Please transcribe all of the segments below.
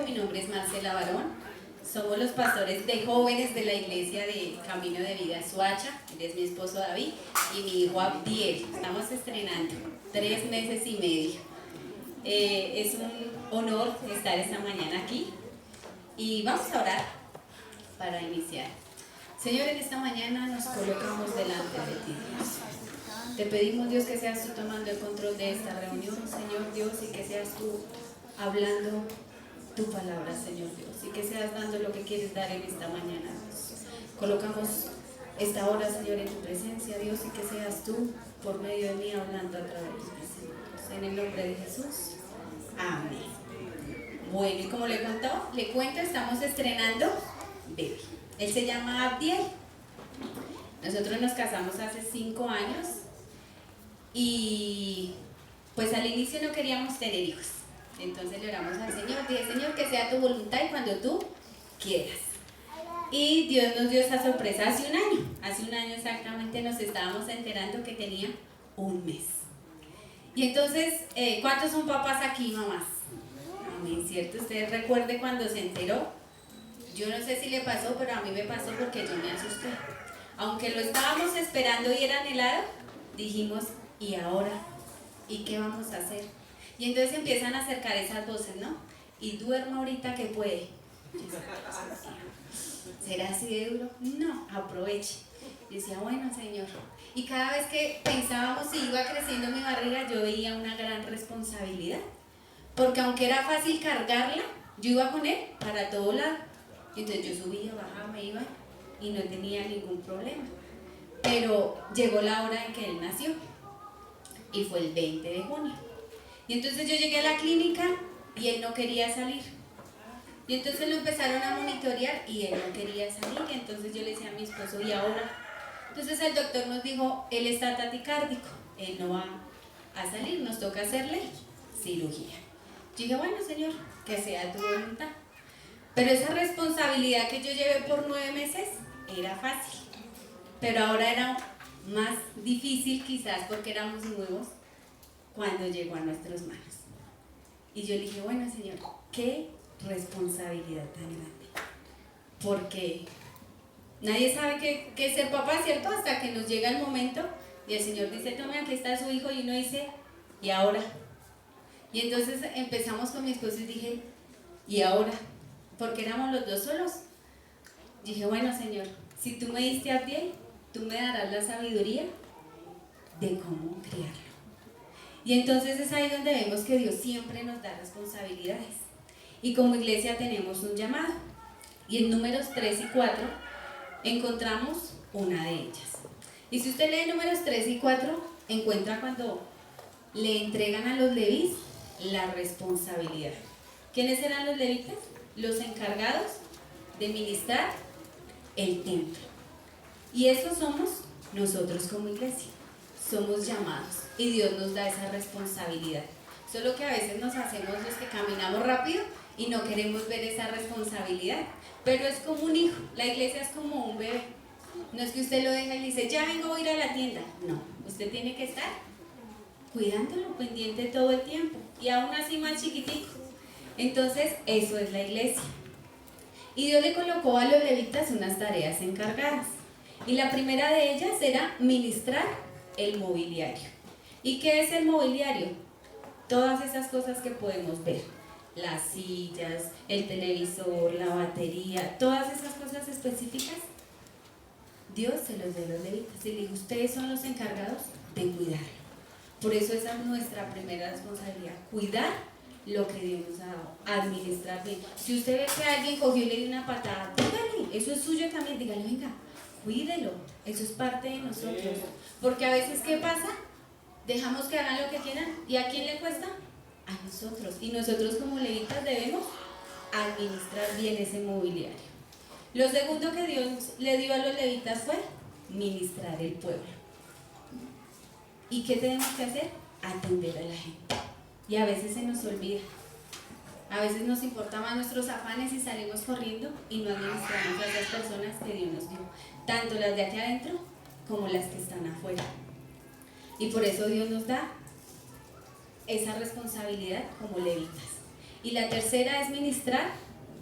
mi nombre es Marcela Barón. Somos los pastores de jóvenes de la iglesia de Camino de Vida Soacha. Él es mi esposo David y mi hijo Abdiel. Estamos estrenando 3 meses y medio. Es un honor estar esta mañana aquí y vamos a orar para iniciar. Señor, en esta mañana nos colocamos delante de ti, Dios. Te pedimos, Dios, que seas tú tomando el control de esta reunión, Señor Dios, y que seas tú hablando tu palabra, Señor Dios, y que seas dando lo que quieres dar en esta mañana, Dios. Colocamos esta hora, Señor, en tu presencia, Dios, y que seas tú, por medio de mí, hablando a través de mí, Señor Dios. En el nombre de Jesús. Amén. Bueno, y como le cuento, estamos estrenando bebé. Él se llama Abdiel. Nosotros nos casamos hace 5 años y pues al inicio no queríamos tener hijos. Entonces le oramos al Señor, dije, Señor, que sea tu voluntad y cuando tú quieras. Y Dios nos dio esa sorpresa hace un año. Hace un año exactamente nos estábamos enterando que tenía 1 mes. Y entonces, ¿cuántos son papás aquí, mamás? Amén, ¿cierto? Usted recuerde cuando se enteró. Yo no sé si le pasó, pero a mí me pasó porque yo me asusté. Aunque lo estábamos esperando y era anhelado, dijimos, ¿y ahora? ¿Y qué vamos a hacer? Y entonces empiezan a acercar esas voces, ¿no? Y duerma ahorita que puede. ¿Será así de duro? No, aproveche. Y decía, bueno, Señor. Y cada vez que pensábamos si iba creciendo mi barriga, yo veía una gran responsabilidad. Porque aunque era fácil cargarla, yo iba con él para todo lado. Entonces yo subía, bajaba, me iba y no tenía ningún problema. Pero llegó la hora en que él nació y fue el 20 de junio. Y entonces yo llegué a la clínica y él no quería salir. Y entonces lo empezaron a monitorear y él no quería salir. Y entonces yo le decía a mi esposo, ¿y ahora? Entonces el doctor nos dijo, él está taquicárdico, él no va a salir, nos toca hacerle cirugía. Yo dije, bueno, Señor, que sea tu voluntad. Pero esa responsabilidad que yo llevé por 9 meses era fácil, pero ahora era más difícil quizás porque éramos nuevos cuando llegó a nuestras manos. Y yo le dije, bueno, Señor, qué responsabilidad tan grande, porque nadie sabe qué es ser papá, ¿cierto? Hasta que nos llega el momento y el Señor dice, tome, aquí está su hijo, y uno dice, ¿y ahora? Y entonces empezamos con mi esposo y dije, ¿y ahora? Porque éramos los dos solos. Dije, bueno, Señor, si tú me diste a Abdiel, tú me darás la sabiduría de cómo criarlo. Y entonces es ahí donde vemos que Dios siempre nos da responsabilidades. Y como iglesia tenemos un llamado. Y en Números 3 y 4 encontramos una de ellas. Y si usted lee Números 3 y 4, encuentra cuando le entregan a los levíes la responsabilidad. ¿Quiénes eran los levitas? Los encargados de ministrar el templo. Y eso somos nosotros como iglesia. Somos llamados y Dios nos da esa responsabilidad. Solo que a veces nos hacemos los que caminamos rápido y no queremos ver esa responsabilidad. Pero es como un hijo. La iglesia es como un bebé. No es que usted lo deja y dice, ya vengo a ir a la tienda. No, usted tiene que estar cuidándolo, pendiente todo el tiempo. Y aún así más chiquitico. Entonces, eso es la iglesia. Y Dios le colocó a los levitas unas tareas encargadas. Y la primera de ellas era ministrar el mobiliario. ¿Y qué es el mobiliario? Todas esas cosas que podemos ver. Las sillas, el televisor, la batería, todas esas cosas específicas, Dios se los dio a los levitas. Y le dijo, ustedes son los encargados de cuidarlo. Por eso esa es nuestra primera responsabilidad, cuidar lo que Dios nos ha dado, administrar bien. Si usted ve que alguien cogió y le dio una patada, dígale, eso es suyo también, dígale, venga, cuídelo, eso es parte de nosotros. Porque a veces, ¿qué pasa? Dejamos que hagan lo que quieran, ¿y a quién le cuesta? A nosotros. Y nosotros como levitas debemos administrar bien ese mobiliario. Lo segundo que Dios le dio a los levitas fue ministrar el pueblo. ¿Y qué tenemos que hacer? Atender a la gente. Y a veces se nos olvida. A veces nos importan más nuestros afanes y salimos corriendo y no administramos a esas personas que Dios nos dio. Tanto las de aquí adentro como las que están afuera. Y por eso Dios nos da esa responsabilidad como levitas. Y la tercera es ministrar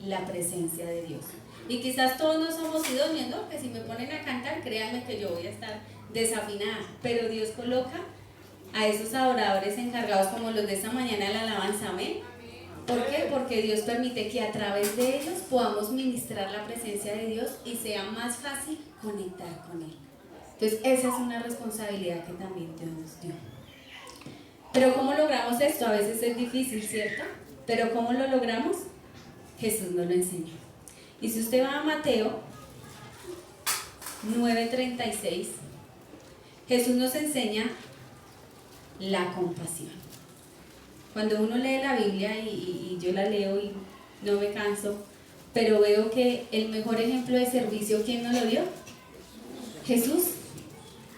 la presencia de Dios. Y quizás todos no somos idóneos, ¿no? Que si me ponen a cantar, créanme que yo voy a estar desafinada. Pero Dios coloca a esos adoradores encargados como los de esta mañana de la alabanza, amén. ¿Por qué? Porque Dios permite que a través de ellos podamos ministrar la presencia de Dios y sea más fácil conectar con Él. Entonces esa es una responsabilidad que también Dios nos dio. Pero ¿cómo logramos esto? A veces es difícil, ¿cierto? Pero ¿cómo lo logramos? Jesús nos lo enseñó. Y si usted va a Mateo 9:36, Jesús nos enseña la compasión. Cuando uno lee la Biblia, y yo la leo y no me canso, pero veo que el mejor ejemplo de servicio, ¿quién nos lo dio? Jesús.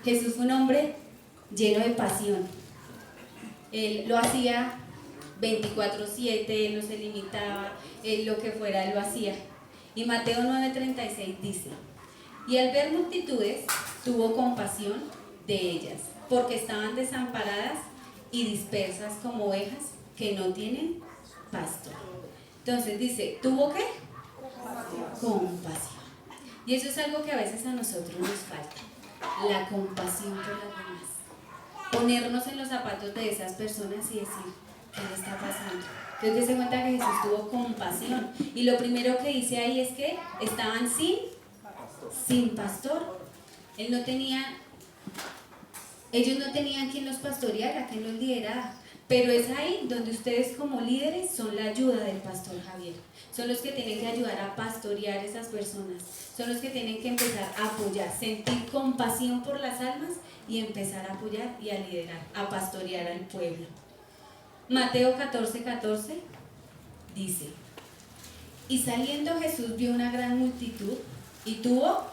Jesús fue un hombre lleno de pasión. Él lo hacía 24/7, él no se limitaba, él lo que fuera, él lo hacía. Y Mateo 9:36 dice: y al ver multitudes, tuvo compasión de ellas, porque estaban desamparadas y dispersas como ovejas que no tienen pastor. Entonces dice, ¿tuvo qué? Compasión. Y eso es algo que a veces a nosotros nos falta, la compasión por las demás. Ponernos en los zapatos de esas personas y decir, ¿qué le está pasando? Entonces se cuenta que Jesús tuvo compasión. Y lo primero que dice ahí es que estaban sin pastor. Ellos no tenían quien los pastoreara, quien los liderara. Pero es ahí donde ustedes como líderes son la ayuda del pastor Javier. Son los que tienen que ayudar a pastorear esas personas. Son los que tienen que empezar a apoyar, sentir compasión por las almas y empezar a apoyar y a liderar, a pastorear al pueblo. Mateo 14:14 dice: y saliendo Jesús vio una gran multitud y tuvo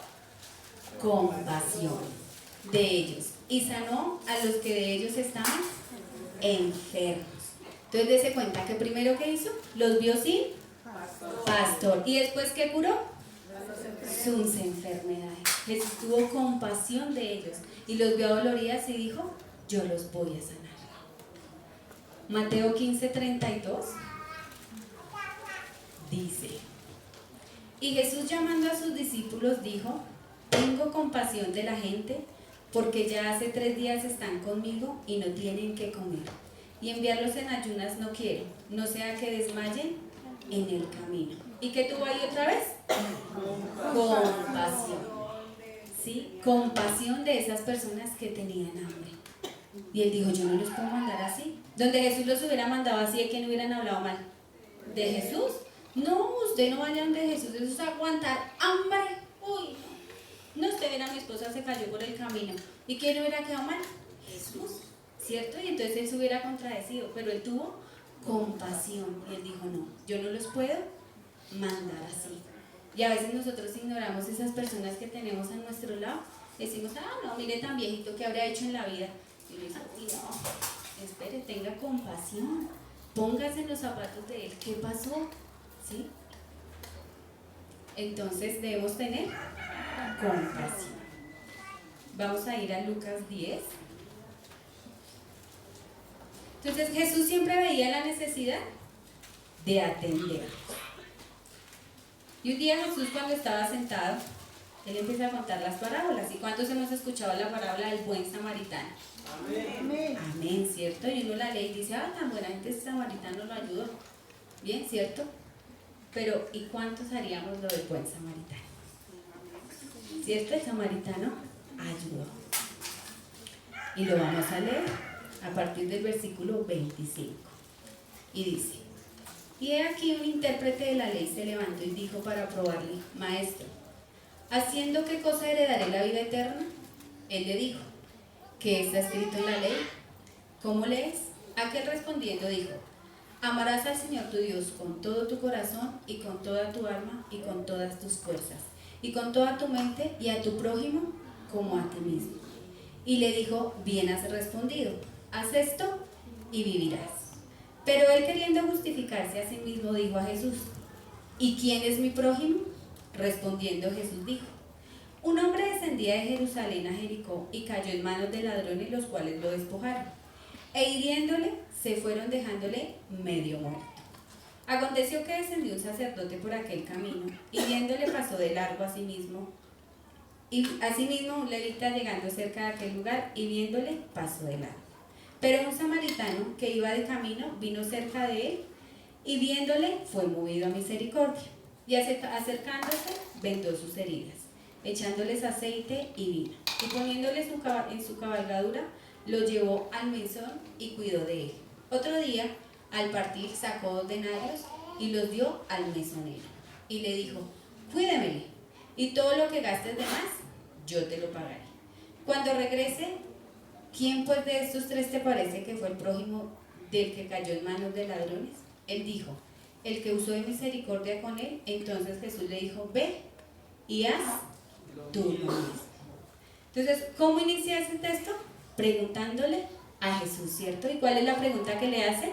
compasión de ellos y sanó a los que de ellos estaban enfermos. Entonces dése cuenta que primero que hizo, los vio sin pastor y después que curó sus enfermedades. Jesús tuvo compasión de ellos y los vio doloridas y dijo, yo los voy a sanar. Mateo 15:32 dice: y Jesús llamando a sus discípulos dijo, tengo compasión de la gente, porque ya hace 3 días están conmigo y no tienen que comer. Y enviarlos en ayunas no quiero, no sea que desmayen en el camino. ¿Y qué tuvo ahí otra vez? Compasión. ¿Sí? Compasión de esas personas que tenían hambre. Y él dijo, yo no los puedo mandar así. Donde Jesús los hubiera mandado así, ¿de quién hubieran hablado mal? ¿De Jesús? No, usted no vaya donde Jesús, eso es aguantar hambre. Uy, no, usted viera, mi esposa se cayó por el camino. ¿Y quién hubiera quedado mal? Jesús, ¿cierto? Y entonces él se hubiera contradecido, pero él tuvo compasión y él dijo, no, yo no los puedo mandar así. Y a veces nosotros ignoramos esas personas que tenemos a nuestro lado. Decimos, no, mire tan viejito que habría hecho en la vida. Y yo le digo, no, espere, tenga compasión, póngase en los zapatos de él. ¿Qué pasó? ¿Sí? Entonces debemos tener compasión. Vamos a ir a Lucas 10. Entonces Jesús siempre veía la necesidad de atender. Y un día Jesús, cuando estaba sentado, él empieza a contar las parábolas. ¿Y cuántos hemos escuchado la parábola del buen samaritano? Amén. Amén, ¿cierto? Y uno la lee y dice, tan buena gente ese samaritano lo ayudó. Bien, ¿cierto? Pero ¿y cuántos haríamos lo del buen samaritano? ¿Cierto? El samaritano ayudó. Y lo vamos a leer a partir del versículo 25. Y dice, y he aquí un intérprete de la ley se levantó y dijo para probarle, maestro, ¿haciendo qué cosa heredaré la vida eterna? Él le dijo, ¿qué está escrito en la ley? ¿Cómo lees? Aquel respondiendo dijo, amarás al Señor tu Dios con todo tu corazón y con toda tu alma y con todas tus fuerzas y con toda tu mente y a tu prójimo como a ti mismo. Y le dijo, bien has respondido, haz esto y vivirás. Pero él, queriendo justificarse a sí mismo, dijo a Jesús, ¿y quién es mi prójimo? Respondiendo Jesús dijo, un hombre descendía de Jerusalén a Jericó y cayó en manos de ladrones, los cuales lo despojaron, e hiriéndole se fueron dejándole medio muerto. Aconteció que descendió un sacerdote por aquel camino, y viéndole pasó de largo a sí mismo. Y asimismo un levita llegando cerca de aquel lugar, y viéndole pasó de largo. Pero un samaritano que iba de camino vino cerca de él, y viéndole fue movido a misericordia. Y acercándose vendó sus heridas, echándoles aceite y vino. Y poniéndole en su cabalgadura, lo llevó al mesón y cuidó de él. Otro día, al partir, sacó 2 denarios y los dio al mesonero. Y le dijo: cuídemele, y todo lo que gastes de más, yo te lo pagaré. Cuando regrese, ¿quién pues de estos 3 te parece que fue el prójimo del que cayó en manos de ladrones? Él dijo: el que usó de misericordia con él. Entonces Jesús le dijo: ve y haz tú lo mismo. Entonces, ¿cómo inicia ese texto? Preguntándole a Jesús, ¿cierto? ¿Y cuál es la pregunta que le hace?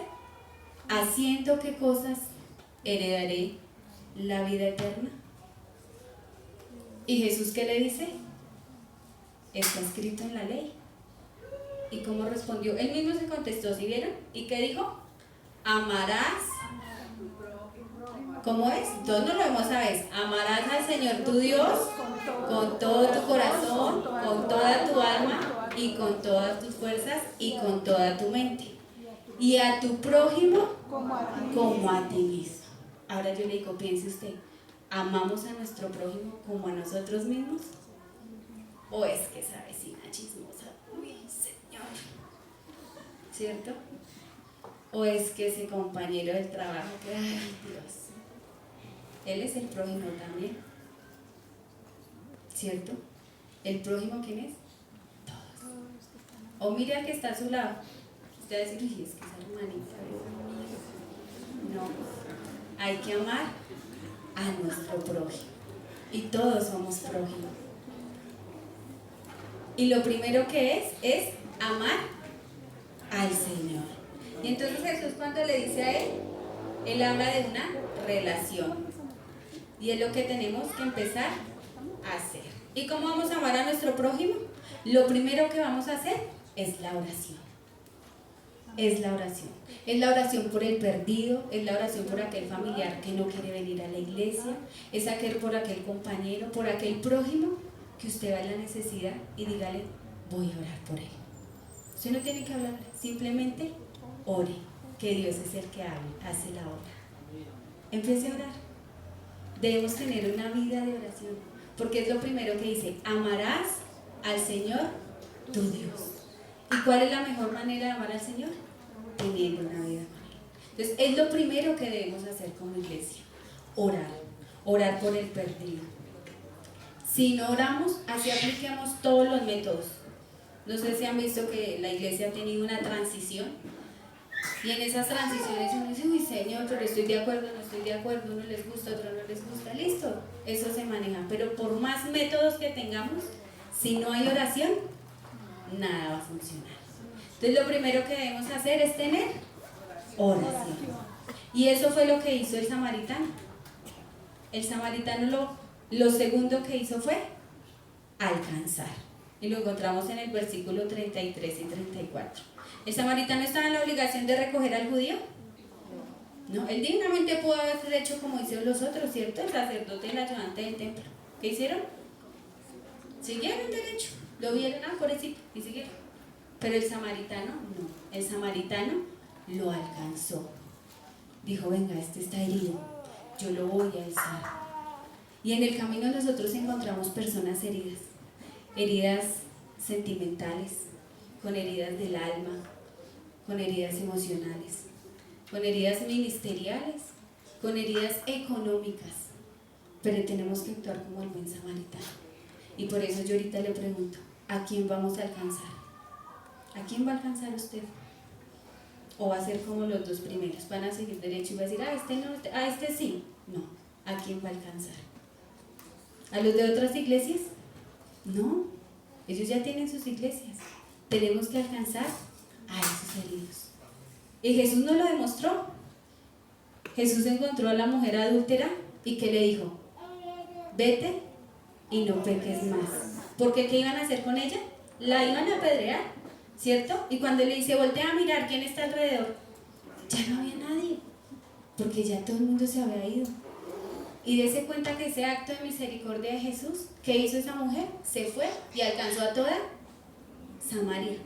¿Haciendo qué cosas heredaré la vida eterna? ¿Y Jesús qué le dice? Está escrito en la ley. ¿Y cómo respondió? Él mismo se contestó, ¿sí vieron? ¿Y qué dijo? Amarás. ¿Cómo es? Todos no lo vemos a veces. Amarás al Señor tu Dios con todo tu corazón, con toda tu alma y con todas tus fuerzas y con toda tu mente. Y a tu prójimo como a ti mismo. Ahora yo le digo, piense usted, ¿amamos a nuestro prójimo como a nosotros mismos? ¿O es que esa vecina chismosa? Uy, Señor. ¿Cierto? ¿O es que ese compañero del trabajo que, ay Dios, él es el prójimo también? ¿Cierto? ¿El prójimo quién es? Todos. O mire al que está a su lado. Usted va a decir, uy, es que esa hermanita. No, hay que amar a nuestro prójimo. Y todos somos prójimos. Y lo primero que es amar al Señor. Y entonces Jesús, cuando le dice a él habla de una relación. Y es lo que tenemos que empezar a hacer. ¿Y cómo vamos a amar a nuestro prójimo? Lo primero que vamos a hacer es la oración. Es la oración. Es la oración por el perdido, es la oración por aquel familiar que no quiere venir a la iglesia, es por aquel compañero, por aquel prójimo que usted va en la necesidad y dígale, voy a orar por él. Usted no tiene que hablar, simplemente ore, que Dios es el que hace la obra. Empiece a orar. Debemos tener una vida de oración, porque es lo primero que dice, amarás al Señor tu Dios. ¿Y cuál es la mejor manera de amar al Señor? Teniendo una vida con Él. Entonces, es lo primero que debemos hacer como iglesia, orar por el perdido. Si no oramos, así aplicamos todos los métodos. No sé si han visto que la iglesia ha tenido una transición, y en esas transiciones uno dice, uy Señor, pero estoy de acuerdo, no estoy de acuerdo, uno les gusta, otro no les gusta, listo, eso se maneja. Pero por más métodos que tengamos, si no hay oración, nada va a funcionar. Entonces lo primero que debemos hacer es tener oración. Y eso fue lo que hizo el samaritano. El samaritano lo segundo que hizo fue alcanzar. Y lo encontramos en el versículo 33 y 34. ¿El samaritano estaba en la obligación de recoger al judío? No, él dignamente pudo haber hecho como hicieron los otros, ¿cierto? El sacerdote y el ayudante del templo. ¿Qué hicieron? Siguieron derecho. Lo vieron, pobrecito, y siguieron. Pero el samaritano no. El samaritano lo alcanzó. Dijo, venga, este está herido, yo lo voy a alzar. Y en el camino nosotros encontramos personas heridas. Heridas sentimentales, con heridas del alma, con heridas emocionales, con heridas ministeriales, con heridas económicas, pero tenemos que actuar como el buen samaritano. Y por eso yo ahorita le pregunto, ¿a quién vamos a alcanzar? ¿A quién va a alcanzar usted? ¿O va a ser como los dos primeros? ¿Van a seguir derecho y va a decir, este no, este sí? No, ¿a quién va a alcanzar? ¿A los de otras iglesias? No, ellos ya tienen sus iglesias. Tenemos que alcanzar a esos heridos. Y Jesús nos lo demostró. Jesús encontró a la mujer adúltera y ¿qué le dijo? Vete y no peques más. Porque ¿qué iban a hacer con ella? La iban a apedrear, ¿cierto? Y cuando le dice, voltea a mirar quién está alrededor, ya no había nadie. porque ya todo el mundo se había ido. Y dése cuenta que ese acto de misericordia de Jesús, ¿qué hizo esa mujer? Se fue y alcanzó a toda Samaria.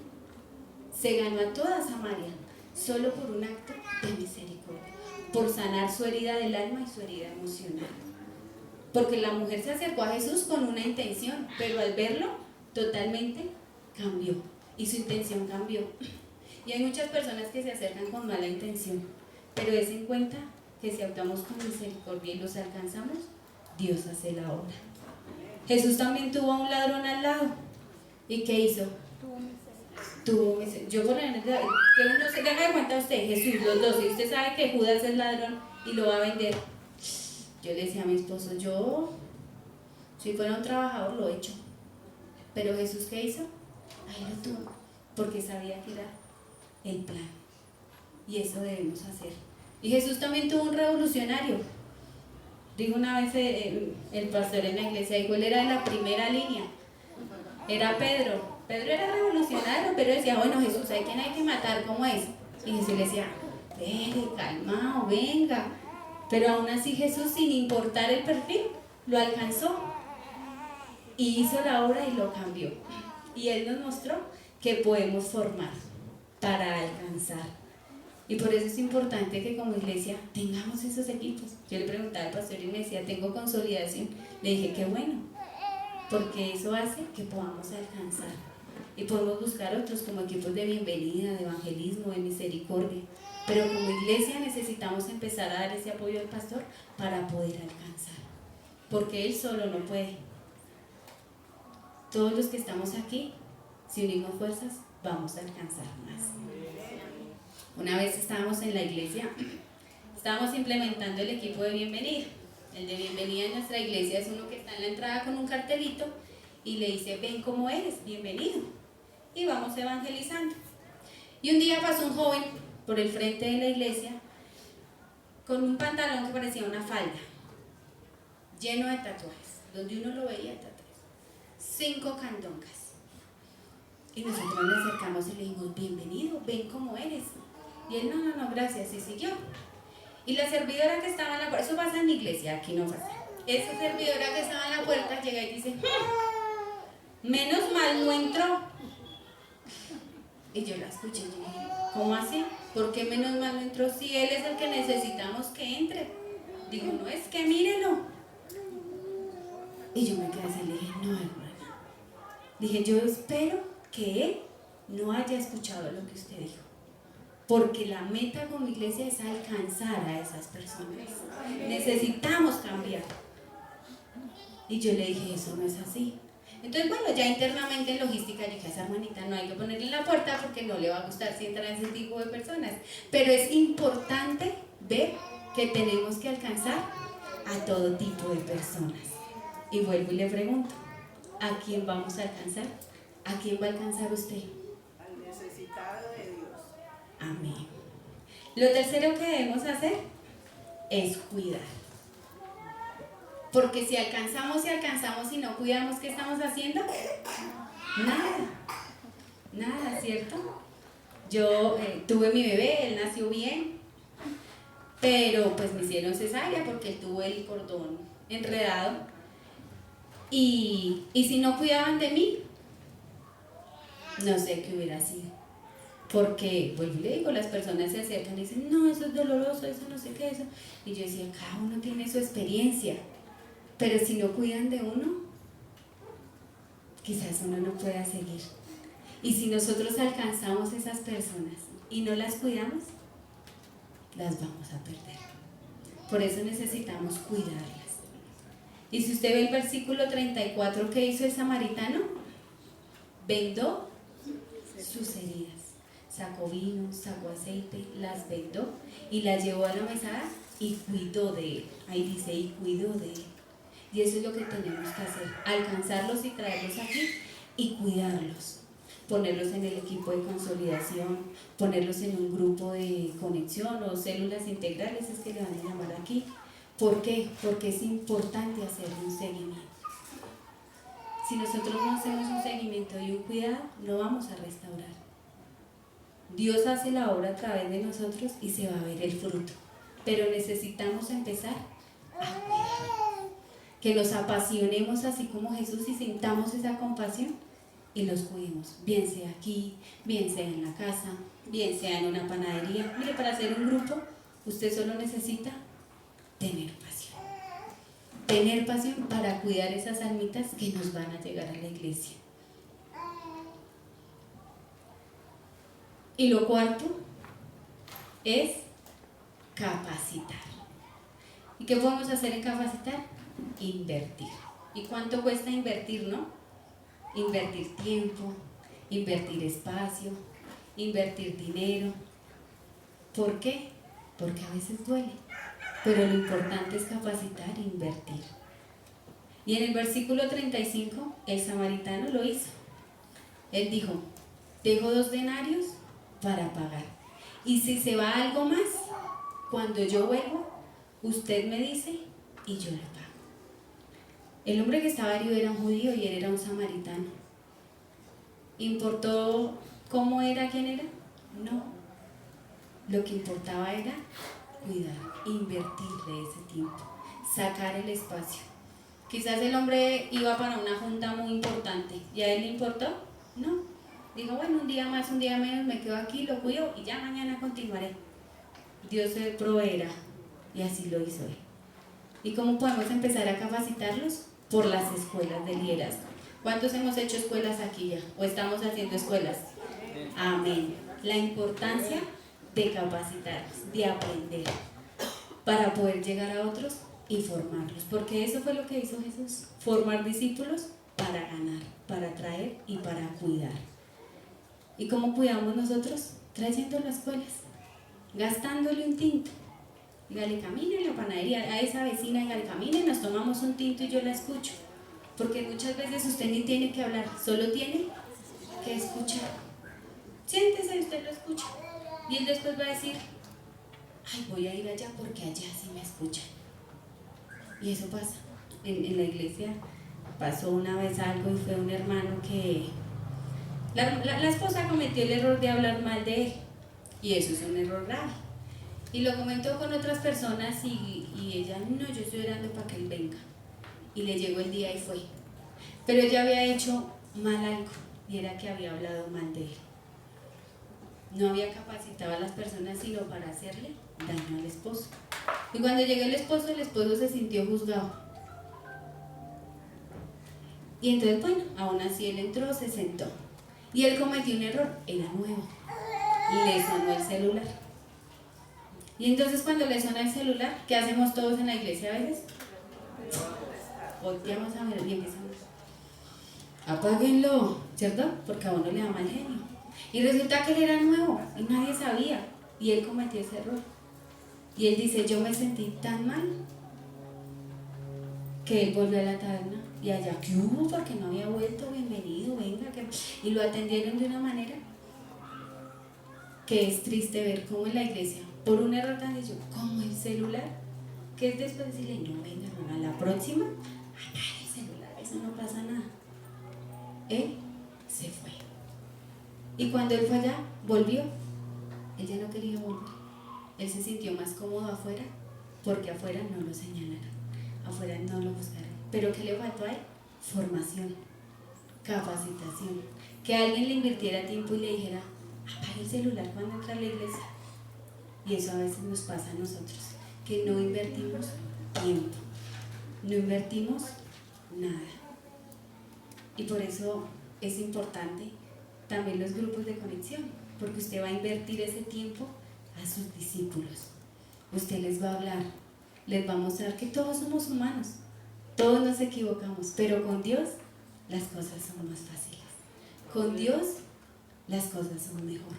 Se ganó a toda Samaria, solo por un acto de misericordia, por sanar su herida del alma y su herida emocional. Porque la mujer se acercó a Jesús con una intención, pero al verlo, totalmente cambió. Y su intención cambió. Y hay muchas personas que se acercan con mala intención, pero es en cuenta que si actuamos con misericordia y los alcanzamos, Dios hace la obra. Jesús también tuvo a un ladrón al lado. ¿Y qué hizo? Tuvo misericordia. Yo por la neta, que uno se haga de cuenta a usted, Jesús, los dos, y usted sabe que Judas es ladrón y lo va a vender. Yo le decía a mi esposo, yo, si fuera un trabajador, lo he hecho. Pero Jesús, ¿qué hizo? Ahí lo tuvo, porque sabía que era el plan. Y eso debemos hacer. Y Jesús también tuvo un revolucionario. Dijo una vez el pastor en la iglesia, dijo, él era de la primera línea. Era Pedro. Pedro era revolucionario, pero decía, bueno, Jesús, ¿hay quién hay que matar? ¿Cómo es? Y Jesús le decía, calmado, venga. Pero aún así Jesús, sin importar el perfil, lo alcanzó. Y hizo la obra y lo cambió. Y Él nos mostró que podemos formar para alcanzar. Y por eso es importante que como iglesia tengamos esos equipos. Yo le preguntaba al pastor y me decía, tengo consolidación. Le dije, qué bueno, porque eso hace que podamos alcanzar. Y podemos buscar otros como equipos de bienvenida, de evangelismo, de misericordia. Pero como iglesia necesitamos empezar a dar ese apoyo al pastor para poder alcanzar. Porque él solo no puede. Todos los que estamos aquí, si unimos fuerzas, vamos a alcanzar más. Una vez estábamos en la iglesia, estábamos implementando el equipo de bienvenida. El de bienvenida en nuestra iglesia es uno que está en la entrada con un cartelito y le dice, ven como eres, bienvenido. Y vamos evangelizando. Y un día pasó un joven por el frente de la iglesia con un pantalón que parecía una falda, lleno de tatuajes, donde uno lo veía tatuajes, 5 candoncas. Y nosotros nos acercamos y le dijimos, bienvenido, ven como eres. Y él, no, gracias, y siguió. Y la servidora que estaba en la puerta, eso pasa en mi iglesia, aquí no pasa. Esa servidora que estaba en la puerta llega y dice, menos mal no entró. Y yo la escuché y dije, ¿cómo así? ¿Por qué menos mal no entró si él es el que necesitamos que entre? Digo, no, es que mírelo. Y yo me quedé así y le dije, no, hermana. Dije, yo espero que él no haya escuchado lo que usted dijo. Porque la meta con mi iglesia es alcanzar a esas personas. Necesitamos cambiar. Y yo le dije, eso no es así. Entonces, bueno, ya internamente en logística yo dije, a esa hermanita no hay que ponerle en la puerta porque no le va a gustar si entran ese tipo de personas. Pero es importante ver que tenemos que alcanzar a todo tipo de personas. Y vuelvo y le pregunto, ¿a quién vamos a alcanzar? ¿A quién va a alcanzar usted? Al necesitado de Dios. Amén. Lo tercero que debemos hacer es cuidar. Porque si alcanzamos y no cuidamos, ¿qué estamos haciendo? Nada, ¿cierto? Yo tuve mi bebé, él nació bien, pero pues me hicieron cesárea porque él tuvo el cordón enredado. Y si no cuidaban de mí, no sé qué hubiera sido. Porque, vuelvo y le digo, las personas se acercan y dicen, no, eso es doloroso, eso no sé qué, eso. Y yo decía, cada uno tiene su experiencia. Pero si no cuidan de uno, quizás uno no pueda seguir. Y si nosotros alcanzamos esas personas y no las cuidamos, las vamos a perder. Por eso necesitamos cuidarlas. Y si usted ve el versículo 34, ¿qué hizo el samaritano? Vendó sus heridas. Sacó vino, sacó aceite, las vendó y las llevó a la mesada y cuidó de él. Ahí dice, y cuidó de él. Y eso es lo que tenemos que hacer, alcanzarlos y traerlos aquí y cuidarlos, ponerlos en el equipo de consolidación, ponerlos en un grupo de conexión o células integrales, es que le van a llamar aquí. ¿Por qué? Porque es importante hacer un seguimiento. Si nosotros no hacemos un seguimiento y un cuidado, no vamos a restaurar. Dios hace la obra a través de nosotros y se va a ver el fruto. pero necesitamos empezar a cuidar. Que nos apasionemos así como Jesús y sintamos esa compasión y los cuidemos, bien sea aquí, bien sea en la casa, bien sea en una panadería. Mire, para hacer un grupo, usted solo necesita tener pasión para cuidar esas almitas que nos van a llegar a la iglesia. Y lo cuarto es capacitar. ¿Y qué podemos hacer en capacitar? Invertir. ¿Y cuánto cuesta invertir, no? Invertir tiempo, invertir espacio, invertir dinero. ¿Por qué? Porque a veces duele, pero lo importante es capacitar e invertir. Y en el versículo 35, el samaritano lo hizo. Él dijo, dejo 2 denarios para pagar. Y si se va algo más, cuando yo vuelvo, usted me dice y yo le pago. El hombre que estaba herido era un judío y él era un samaritano. ¿Importó cómo era, quién era? No. Lo que importaba era cuidar, invertirle ese tiempo, sacar el espacio. Quizás el hombre iba para una junta muy importante y a él le importó, no. Dijo, bueno, un día más, un día menos, me quedo aquí, lo cuido y ya mañana continuaré. Dios se proveerá y así lo hizo él. ¿Y cómo podemos empezar a capacitarlos? Por las escuelas de liderazgo. ¿Cuántos hemos hecho escuelas aquí ya? ¿O estamos haciendo escuelas? Amén. La importancia de capacitarlos, de aprender, para poder llegar a otros y formarlos. Porque eso fue lo que hizo Jesús. Formar discípulos para ganar, para traer y para cuidar. ¿Y cómo cuidamos nosotros? Trayendo a las escuelas, gastándole un tinto. Dígale, camine en la panadería, a esa vecina, dígale, camine, nos tomamos un tinto y yo la escucho. Porque muchas veces usted ni tiene que hablar, solo tiene que escuchar. Siéntese y usted lo escucha. Y él después va a decir, ay, voy a ir allá porque allá sí me escuchan. Y eso pasa. En la iglesia pasó una vez algo y fue un hermano que... La esposa cometió el error de hablar mal de él. Y eso es un error grave. Y lo comentó con otras personas y ella, no, yo estoy orando para que él venga. Y le llegó el día y fue. Pero ella había hecho mal algo y era que había hablado mal de él. No había capacitado a las personas sino para hacerle daño al esposo. Y cuando llegó el esposo se sintió juzgado. Y entonces, bueno, aún así él entró, se sentó. Y él cometió un error, era nuevo. Le sonó el celular. Y entonces cuando le suena el celular, ¿qué hacemos todos en la iglesia a veces? Volteamos a ver y empezamos. Apáguenlo, ¿cierto? Porque a uno le da mal genio. Y resulta que él era nuevo y nadie sabía. Y él cometió ese error. Y él dice, yo me sentí tan mal que él volvió a la taberna. Y allá, ¿qué hubo? Porque no había vuelto, bienvenido, venga. Y lo atendieron de una manera que es triste ver cómo en la iglesia, por un error tan sencillo como el celular, que es después decirle, no, venga, hermano, a la próxima, apague el celular, eso no pasa nada. Él se fue. Y cuando él fue allá, volvió. Él ya no quería volver. Él se sintió más cómodo afuera, porque afuera no lo señalaron, afuera no lo buscaron. Pero ¿qué le faltó a él? Formación, capacitación. Que alguien le invirtiera tiempo y le dijera, apague el celular cuando entra a la iglesia. Y eso a veces nos pasa a nosotros, que no invertimos tiempo, no invertimos nada. Y por eso es importante también los grupos de conexión, porque usted va a invertir ese tiempo a sus discípulos. Usted les va a hablar, les va a mostrar que todos somos humanos, todos nos equivocamos, pero con Dios las cosas son más fáciles. Con Dios las cosas son mejor.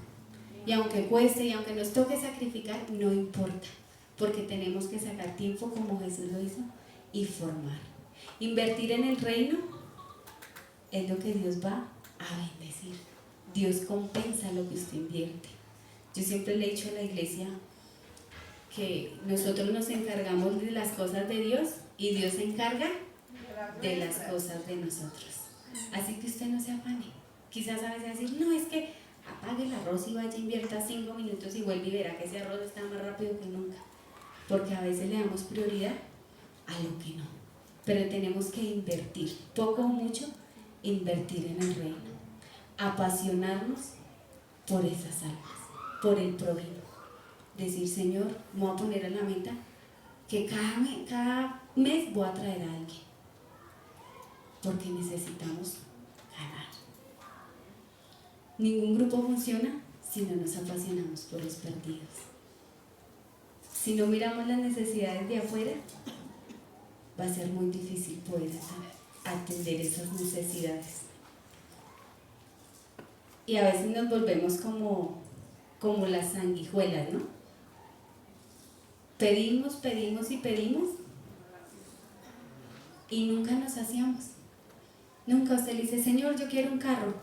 Y aunque cueste y aunque nos toque sacrificar, no importa, porque tenemos que sacar tiempo como Jesús lo hizo y formar. Invertir en el reino es lo que Dios va a bendecir. Dios compensa lo que usted invierte. Yo siempre le he dicho a la iglesia que nosotros nos encargamos de las cosas de Dios y Dios se encarga de las cosas de nosotros. Así que usted no se afane. Quizás a veces decir, no, es que apague el arroz y vaya, invierta 5 minutos y vuelve y verá que ese arroz está más rápido que nunca. porque a veces le damos prioridad a lo que no. Pero tenemos que invertir, poco o mucho, invertir en el reino, apasionarnos por esas almas, por el prójimo. Decir, Señor, me voy a poner a la meta que cada mes voy a traer a alguien, porque necesitamos ganar. Ningún grupo funciona si no nos apasionamos por los perdidos. Si no miramos las necesidades de afuera, va a ser muy difícil poder atender esas necesidades. Y a veces nos volvemos como las sanguijuelas, ¿no? Pedimos, pedimos y pedimos y nunca nos saciamos. Nunca usted le dice, Señor, yo quiero un carro.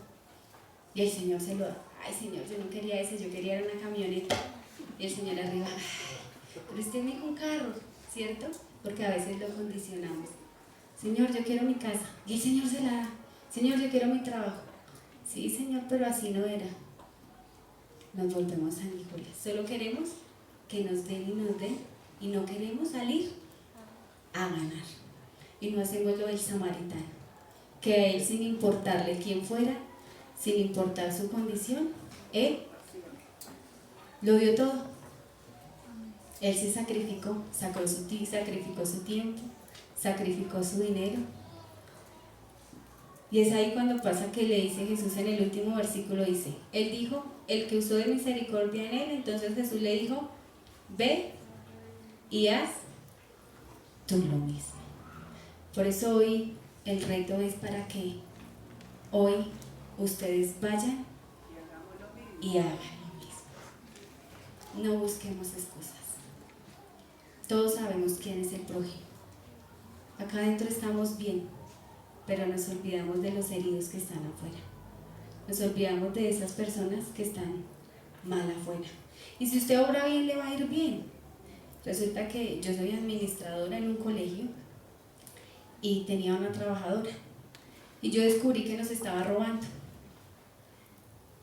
Y el Señor se lo da. Ay, Señor, yo no quería ese, yo quería una camioneta. Y el Señor arriba, ay, pero usted me dijo un carro, ¿cierto? Porque a veces lo condicionamos. Señor, yo quiero mi casa. Y el Señor se la da. Señor, yo quiero mi trabajo. Sí, Señor, pero así no era. Nos volvemos sanguijuelas. Solo queremos que nos den y no queremos salir a ganar. Y no hacemos lo del samaritano, que a él, sin importarle quién fuera, sin importar su condición, él lo dio todo. Él se sacrificó, sacrificó su tiempo, sacrificó su dinero. Y es ahí cuando pasa que le dice Jesús en el último versículo, dice, él dijo, el que usó de misericordia en él. Entonces Jesús le dijo, ve y haz tú lo mismo. Por eso hoy el reto es para que hoy ustedes vayan y hagan lo mismo. No busquemos excusas. Todos sabemos quién es el prójimo. Acá adentro estamos bien, pero nos olvidamos de los heridos que están afuera. Nos olvidamos de esas personas que están mal afuera. Y si usted obra bien, le va a ir bien. Resulta que yo soy administradora en un colegio y tenía una trabajadora. Y yo descubrí que nos estaba robando.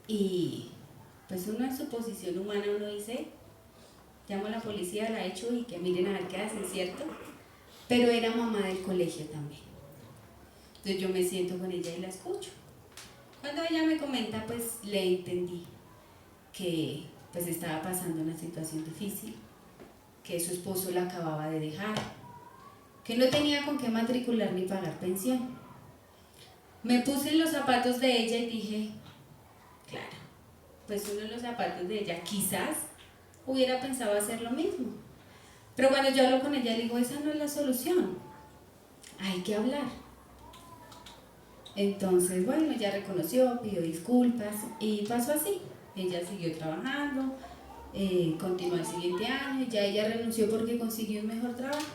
Y pues uno en su posición humana, uno dice, llamo a la policía, la echo y que miren a ver qué hacen, ¿cierto? Pero era mamá del colegio también. Entonces yo me siento con ella y la escucho. Cuando ella me comenta, pues le entendí que pues estaba pasando una situación difícil, que su esposo la acababa de dejar, que no tenía con qué matricular ni pagar pensión. Me puse en los zapatos de ella y dije, claro, pues uno en los zapatos de ella quizás hubiera pensado hacer lo mismo. Pero cuando yo hablo con ella, le digo, esa no es la solución, hay que hablar. Entonces, bueno, ella reconoció, pidió disculpas y pasó así. Ella siguió trabajando, continuó el siguiente año, ya ella renunció porque consiguió un mejor trabajo.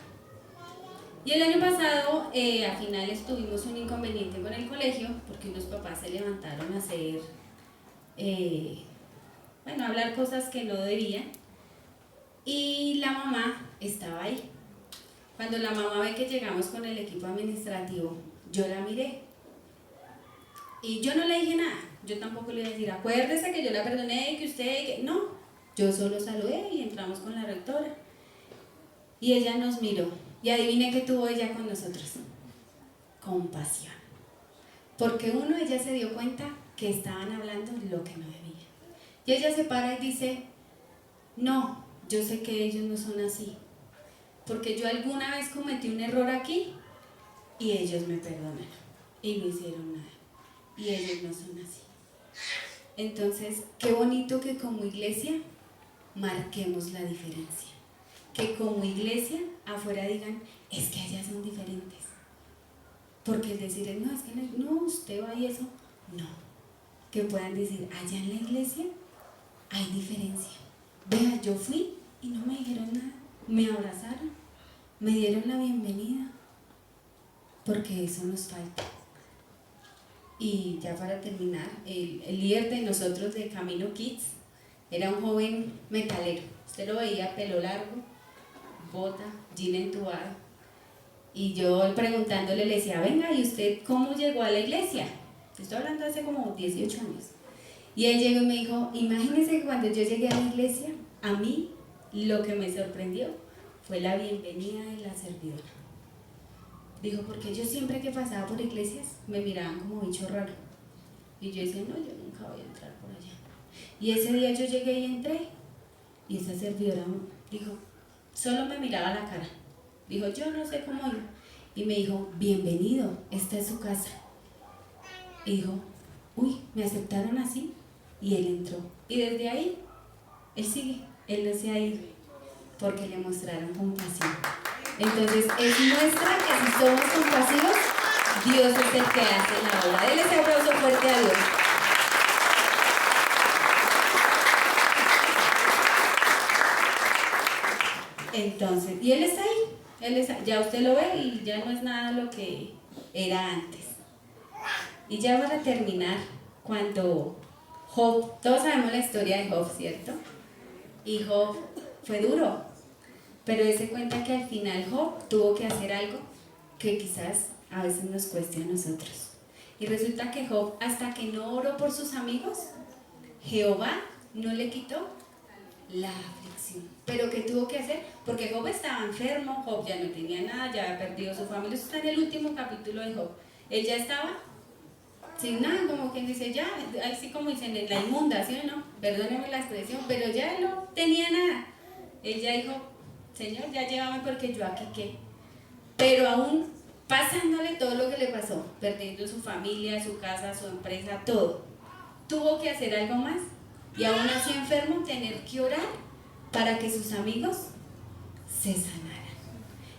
Y el año pasado, a finales, tuvimos un inconveniente con el colegio porque unos papás se levantaron a hacer, a hablar cosas que no debían. Y la mamá estaba ahí. Cuando la mamá ve que llegamos con el equipo administrativo, yo la miré. Y yo no le dije nada, yo tampoco le iba a decir, acuérdese que yo la perdoné, que usted, que no. Yo solo saludé y entramos con la rectora. Y ella nos miró. Y adivine qué tuvo ella con nosotros. Compasión. Porque ella se dio cuenta que estaban hablando lo que no debía. Y ella se para y dice, no, yo sé que ellos no son así. Porque yo alguna vez cometí un error aquí y ellos me perdonaron y no hicieron nada. Y ellos no son así. Entonces, qué bonito que como iglesia marquemos la diferencia. Que como iglesia afuera digan, es que ellas son diferentes. Porque el decir, no, es que no, usted va y eso, no. Que puedan decir, allá en la iglesia hay diferencia. Vea, yo fui y no me dijeron nada, me abrazaron, me dieron la bienvenida, porque eso nos falta. Y ya para terminar, el líder de nosotros de Camino Kids era un joven metalero. Usted lo veía, pelo largo, bota, jean entubado. Y yo preguntándole le decía, venga, ¿y usted cómo llegó a la iglesia? Estoy hablando hace como 18 años. Y él llegó y me dijo, imagínese que cuando yo llegué a la iglesia, a mí lo que me sorprendió fue la bienvenida de la servidora. Dijo, porque yo siempre que pasaba por iglesias me miraban como bicho raro. Y yo decía, no, yo nunca voy a entrar por allá. Y ese día yo llegué y entré. Y esa servidora dijo, solo me miraba la cara. Dijo, yo no sé cómo ir. Y me dijo, bienvenido, esta es su casa. Y dijo, uy, me aceptaron así. Y él entró. Y desde ahí, él sigue. Él no se ha ido. Porque le mostraron compasión. Entonces, es muestra que si somos compasivos, Dios es el que hace la obra. Denle ese aplauso fuerte a Dios. Entonces, y Él está ahí. Ya usted lo ve y ya no es nada lo que era antes. Y ya para terminar, cuando Job, todos sabemos la historia de Job, ¿cierto? Y Job fue duro. Pero él se cuenta que al final Job tuvo que hacer algo que quizás a veces nos cueste a nosotros. Y resulta que Job, hasta que no oró por sus amigos, Jehová no le quitó la aflicción. ¿Pero qué tuvo que hacer? Porque Job estaba enfermo, Job ya no tenía nada, ya había perdido su familia. Eso está en el último capítulo de Job. Él ya estaba sin nada, como quien dice, ya, así como dicen, en la inundación, ¿no? Perdónenme la expresión, pero ya no tenía nada. Él ya dijo, Señor, ya llévame porque yo aquí qué. Pero aún pasándole todo lo que le pasó, perdiendo su familia, su casa, su empresa, todo, tuvo que hacer algo más y aún así enfermo tener que orar para que sus amigos se sanaran.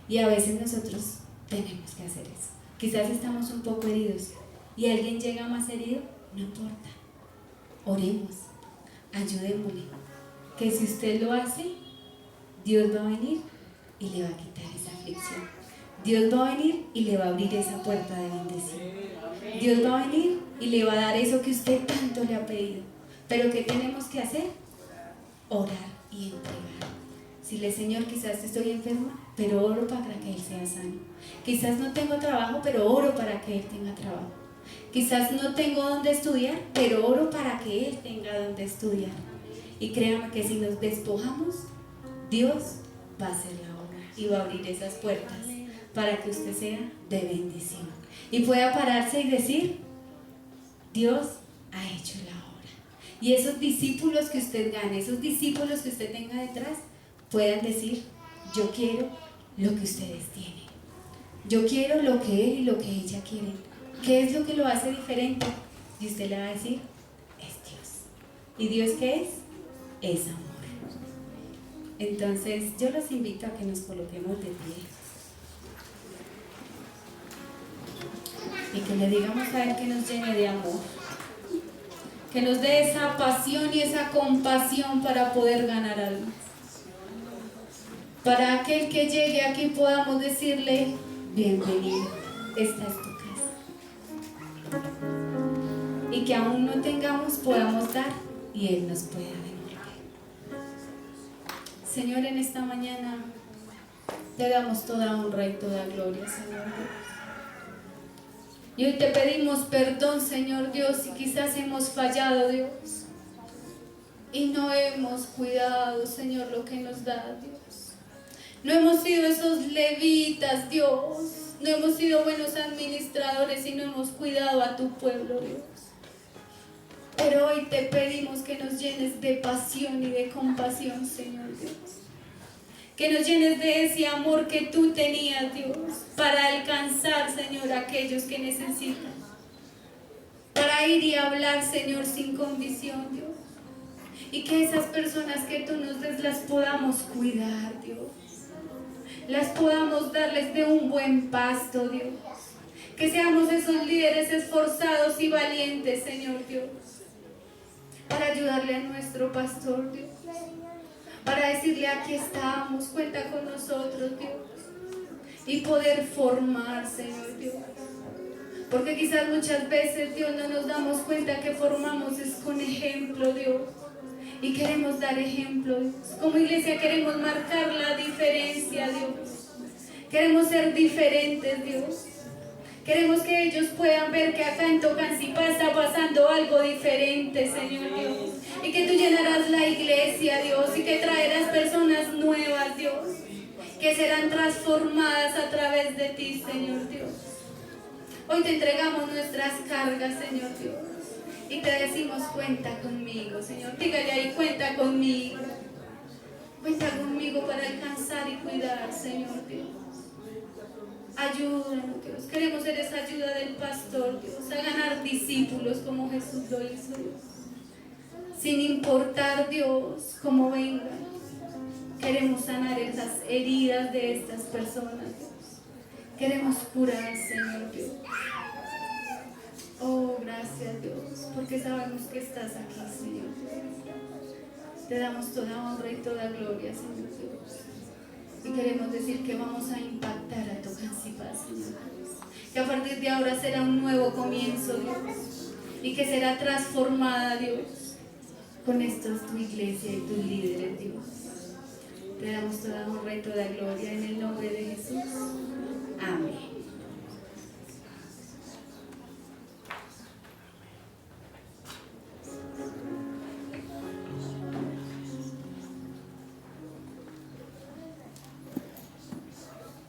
Y a veces nosotros tenemos que hacer eso. Quizás estamos un poco heridos y alguien llega más herido, no importa, oremos, ayudémosle, que si usted lo hace, Dios va a venir y le va a quitar esa aflicción. Dios va a venir y le va a abrir esa puerta de bendición. Dios va a venir y le va a dar eso que usted tanto le ha pedido. Pero ¿qué tenemos que hacer? Orar y entregar. Decirle, Señor, quizás estoy enferma, pero oro para que Él sea sano. Quizás no tengo trabajo, pero oro para que Él tenga trabajo. Quizás no tengo donde estudiar, pero oro para que Él tenga donde estudiar. Y créame que si nos despojamos, Dios va a hacer la obra y va a abrir esas puertas para que usted sea de bendición y pueda pararse y decir, Dios ha hecho la obra. Y esos discípulos que usted gane, esos discípulos que usted tenga detrás, puedan decir, yo quiero lo que ustedes tienen. Yo quiero lo que él y lo que ella quieren. ¿Qué es lo que lo hace diferente? Y usted le va a decir, es Dios. ¿Y Dios qué es? Es amor. Entonces, yo los invito a que nos coloquemos de pie y que le digamos a Él que nos llene de amor, que nos dé esa pasión y esa compasión para poder ganar almas. Para aquel que llegue aquí podamos decirle, bienvenido, esta es tu casa. Y que aún no tengamos, podamos dar y Él nos pueda devolver. Señor, en esta mañana te damos toda honra y toda gloria, Señor Dios. Y hoy te pedimos perdón, Señor Dios, si quizás hemos fallado, Dios, y no hemos cuidado, Señor, lo que nos da, Dios. No hemos sido esos levitas, Dios. No hemos sido buenos administradores y no hemos cuidado a tu pueblo, Dios. Pero hoy te pedimos que nos llenes de pasión y de compasión, Señor Dios. Que nos llenes de ese amor que tú tenías, Dios, para alcanzar, Señor, a aquellos que necesitan. Para ir y hablar, Señor, sin condición, Dios. Y que esas personas que tú nos des las podamos cuidar, Dios. Las podamos darles de un buen pasto, Dios. Que seamos esos líderes esforzados y valientes, Señor Dios. Para ayudarle a nuestro pastor, Dios. Para decirle, aquí estamos, cuenta con nosotros, Dios. Y poder formar, Señor Dios. Porque quizás muchas veces, Dios, no nos damos cuenta que formamos es con ejemplo, Dios. Y queremos dar ejemplo, Dios. Como iglesia queremos marcar la diferencia, Dios. Queremos ser diferentes, Dios. Queremos que ellos puedan ver que acá en Tocancipá está pasando algo diferente, Señor Dios. que tú llenarás la iglesia, Dios, y que traerás personas nuevas, Dios. Que que serán transformadas a través de ti, Señor Dios. Hoy te entregamos nuestras cargas, Señor Dios, y te decimos, cuenta conmigo, Señor. Dígale ahí, cuenta conmigo. Cuenta conmigo para alcanzar y cuidar, Señor Dios. Ayúdanos, Dios. Queremos ser esa ayuda del pastor, Dios, a ganar discípulos como Jesús lo hizo, Dios. Sin importar, Dios, cómo vengan. Queremos sanar esas heridas de estas personas, Dios. Queremos curar, Señor Dios. Oh, gracias, Dios, porque sabemos que estás aquí, Señor. Te damos toda honra y toda gloria, Señor Dios. Y queremos decir que vamos a impactar a Tocancipá, Señor. Que a partir de ahora será un nuevo comienzo, Dios. Y que será transformada, Dios, con estos tu iglesia y tus líderes, Dios. Te damos toda honra y toda gloria en el nombre de Jesús. Amén.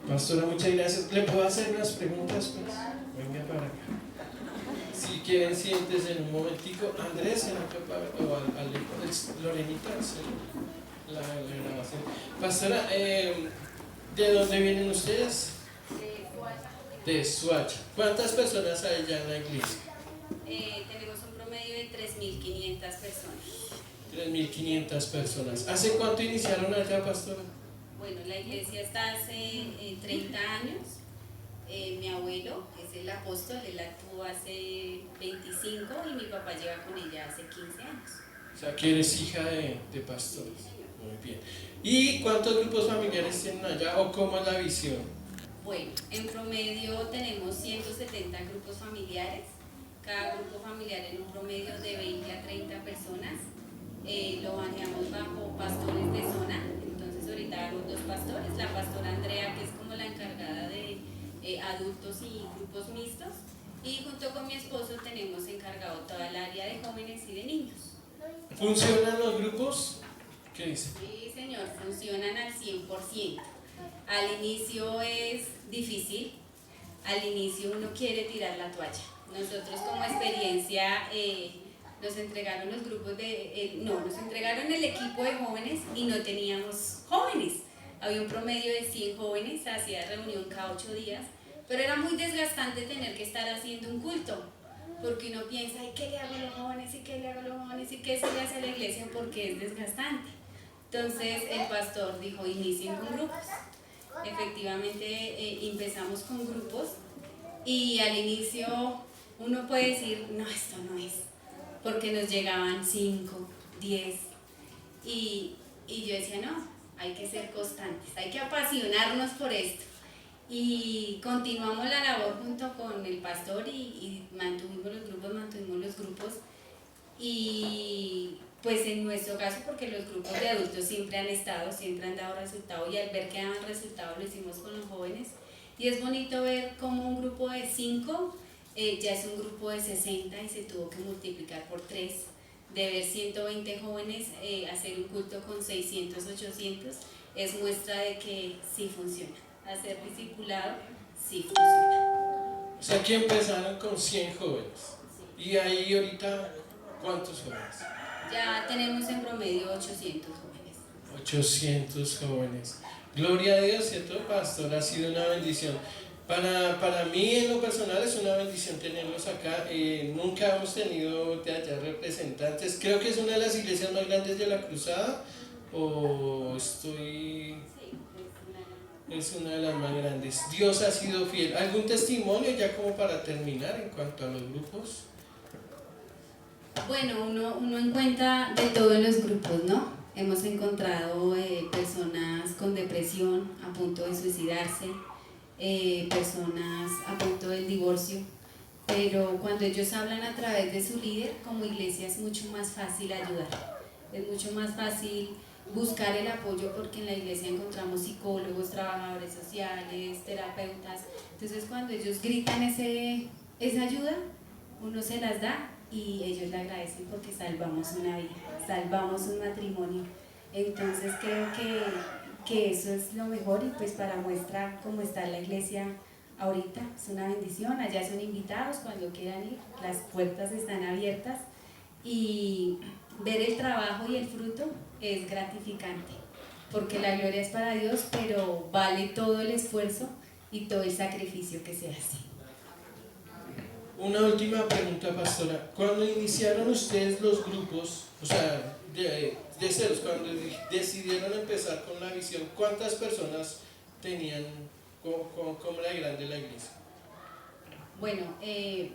Pastora, muchas gracias. ¿Le puedo hacer unas preguntas? Pues venga para acá. Si quieren, siéntese en un momentico. Andrés, se nos prepara, o Lorenita, la grabación. Pastora, ¿de dónde vienen ustedes? De Soacha. ¿Cuántas personas hay ya en la iglesia? Tenemos un promedio de 3.500 personas. 3.500 personas. ¿Hace cuánto iniciaron allá, pastora? Bueno, la iglesia está hace 30 años. Mi abuelo es el apóstol, él la tuvo hace 25 y mi papá lleva con ella hace 15 años. O sea, que eres hija de pastores. Muy bien. ¿Y cuántos grupos familiares tienen allá o cómo es la visión? Bueno, en promedio tenemos 170 grupos familiares. Cada grupo familiar en un promedio de 20 a 30 personas. Lo manejamos bajo pastores de zona. Entonces ahorita hay dos pastores, la pastora Andrea, que es como la encargada de adultos y grupos mixtos, y junto con mi esposo tenemos encargado toda el área de jóvenes y de niños. ¿Funcionan los grupos? ¿Qué dice? Sí, señor, funcionan al 100%. Al inicio es difícil, al inicio uno quiere tirar la toalla. Nosotros como experiencia nos entregaron los grupos nos entregaron el equipo de jóvenes y no teníamos jóvenes. Había un promedio de 100 jóvenes, hacía reunión cada 8 días, pero era muy desgastante tener que estar haciendo un culto, porque uno piensa, ¿y qué le hago a los jóvenes? ¿Y qué le hago a los jóvenes? ¿Y qué se le hace a la iglesia? Porque es desgastante. Entonces el pastor dijo, inicien con grupos. Efectivamente empezamos con grupos y al inicio uno puede decir, no, esto no es, porque nos llegaban 5, 10 y yo decía, no, hay que ser constantes, hay que apasionarnos por esto. Y continuamos la labor junto con el pastor y mantuvimos los grupos y pues en nuestro caso, porque los grupos de adultos siempre han estado, siempre han dado resultado y al ver que daban resultado lo hicimos con los jóvenes y es bonito ver cómo un grupo de 5 ya es un grupo de 60 y se tuvo que multiplicar por 3. De ver 120 jóvenes hacer un culto con 600, 800 es muestra de que sí funciona. Hacer discipulado sí funciona. O sea, aquí empezaron con 100 jóvenes. Sí. Y ahí ahorita, ¿cuántos jóvenes? Ya tenemos en promedio 800 jóvenes. 800 jóvenes. Gloria a Dios, ¿cierto, pastor? Ha sido una bendición. Para mí en lo personal es una bendición tenerlos acá. Nunca hemos tenido de allá representantes. Creo que es una de las iglesias más grandes de la Cruzada. ¿O estoy...? Sí, es una de las más grandes. Dios ha sido fiel. ¿Algún testimonio ya como para terminar en cuanto a los grupos? Bueno, uno encuentra de todo en los grupos, ¿no? Hemos encontrado personas con depresión a punto de suicidarse, personas a punto del divorcio, pero cuando ellos hablan a través de su líder, como iglesia es mucho más fácil ayudar, es mucho más fácil buscar el apoyo porque en la iglesia encontramos psicólogos, trabajadores sociales, terapeutas, entonces cuando ellos gritan esa ayuda, uno se las da y ellos le agradecen porque salvamos una vida, salvamos un matrimonio, entonces creo que que eso es lo mejor y pues para muestra cómo está la iglesia ahorita, es una bendición, allá son invitados cuando quieran ir, las puertas están abiertas y ver el trabajo y el fruto es gratificante, porque la gloria es para Dios, pero vale todo el esfuerzo y todo el sacrificio que se hace. Una última pregunta, pastora. Cuando iniciaron ustedes los grupos, o sea, de ceros, cuando decidieron empezar con la visión, ¿cuántas personas tenían? ¿Cómo era de grande la iglesia? Bueno,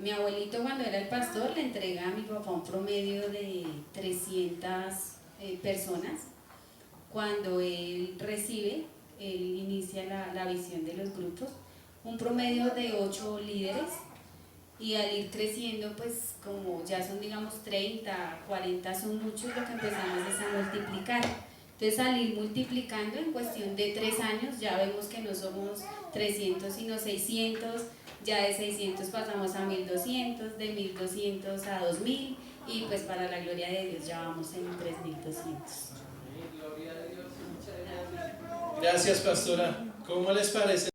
mi abuelito cuando era el pastor le entrega a mi papá un promedio de 300 personas. Cuando él recibe, él inicia la visión de los grupos, un promedio de 8 líderes, y al ir creciendo, pues como ya son digamos 30, 40 son muchos, lo que empezamos es a multiplicar. Entonces al ir multiplicando en cuestión de 3 años ya vemos que no somos 300 sino 600, ya de 600 pasamos a 1200, de 1200 a 2000 y pues para la gloria de Dios ya vamos en 3200. Gracias, pastora. ¿Cómo les parece?